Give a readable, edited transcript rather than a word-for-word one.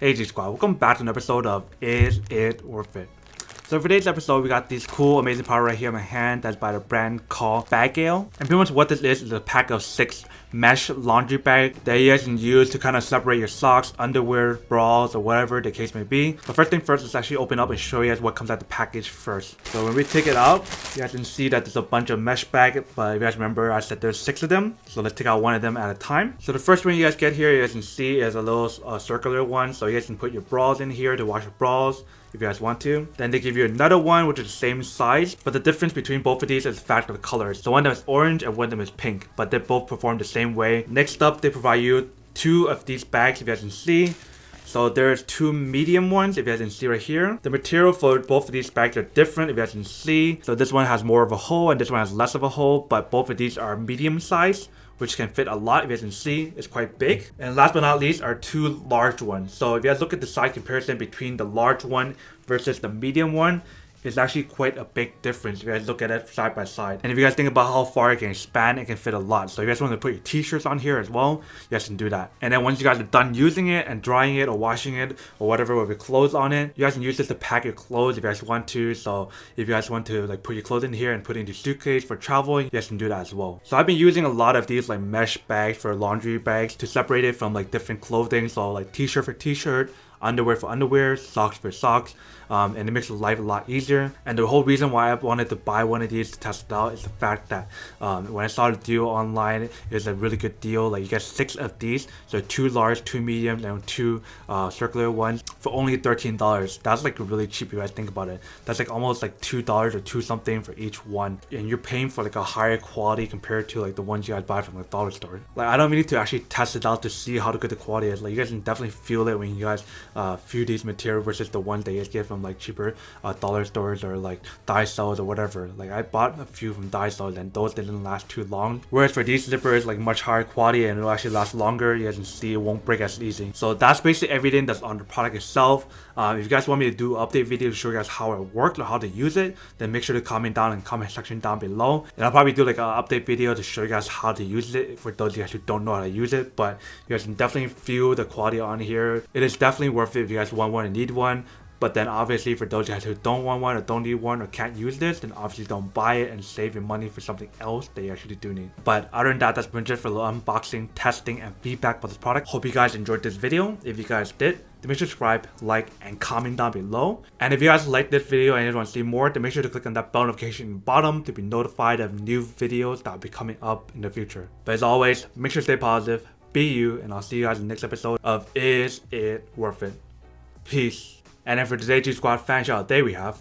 Hey G Squad, welcome back to an episode of Is It Worth It? So for today's episode, we got these cool, amazing product right here in my hand that's by the brand called Bagale. And pretty much what this is a pack of 6 mesh laundry bags that you guys can use to kind of separate your socks, underwear, bras, or whatever the case may be. But first thing first, let's actually open up and show you guys what comes out the package first. So when we take it out, you guys can see that there's a bunch of mesh bags, but if you guys remember, I said there's 6 of them. So let's take out one of them at a time. So the first one you guys get here, you guys can see is a little circular one. So you guys can put your bras in here to wash your bras if you guys want to. Then they give you another one which is the same size, but the difference between both of these is the fact of the colors. So one of them is orange and one of them is pink, but they both perform the same way. Next up, they provide you 2 of these bags if you guys can see. So there's 2 medium ones if you guys can see right here. The material for both of these bags are different if you guys can see. So this one has more of a hole and this one has less of a hole, but both of these are medium size, which can fit a lot. If you guys can see, it's quite big. And last but not least are 2 large ones. So if you guys look at the size comparison between the large one versus the medium one, it's actually quite a big difference if you guys look at it side by side. And if you guys think about how far it can expand, it can fit a lot. So if you guys want to put your t-shirts on here as well, you guys can do that. And then once you guys are done using it and drying it or washing it or whatever with your clothes on it, you guys can use this to pack your clothes if you guys want to. So if you guys want to like put your clothes in here and put it in your suitcase for travel, you guys can do that as well. So I've been using a lot of these like mesh bags for laundry bags to separate it from like different clothing. So like t-shirt for t-shirt, underwear for underwear, socks for socks, and it makes life a lot easier. And the whole reason why I wanted to buy one of these to test it out is the fact that when I saw the deal online, it's a really good deal. Like you get 6 of these, so 2 large, 2 mediums, and 2 circular ones for only $13. That's like really cheap if you guys think about it. That's like almost like $2 or 2 something for each one, and you're paying for like a higher quality compared to like the ones you guys buy from the dollar store. Like I don't need to actually test it out to see how good the quality is. Like you guys can definitely feel it when you guys feel these material versus the ones that you guys get from like cheaper dollar stores or like Daisos or whatever. Like I bought a few from Daisos and those didn't last too long. Whereas for these zippers, like much higher quality and it'll actually last longer. You guys can see it won't break as easy. So that's basically everything that's on the product itself. If you guys want me to do an update video to show you guys how it worked or how to use it, then make sure to comment down in the comment section down below. And I'll probably do like an update video to show you guys how to use it for those of you guys who don't know how to use it. But you guys can definitely feel the quality on here. It is definitely worth it if you guys want one and need one. But then obviously for those of you guys who don't want one or don't need one or can't use this, then obviously don't buy it and save your money for something else that you actually do need. But other than that, that's been just for the unboxing, testing, and feedback for this product. Hope you guys enjoyed this video. If you guys did, then make sure to subscribe, like, and comment down below. And if you guys like this video and you want to see more, then make sure to click on that bell notification in the bottom to be notified of new videos that will be coming up in the future. But as always, make sure to stay positive, be you, and I'll see you guys in the next episode of Is It Worth It? Peace. And then for today's G Squad fan shout out day we have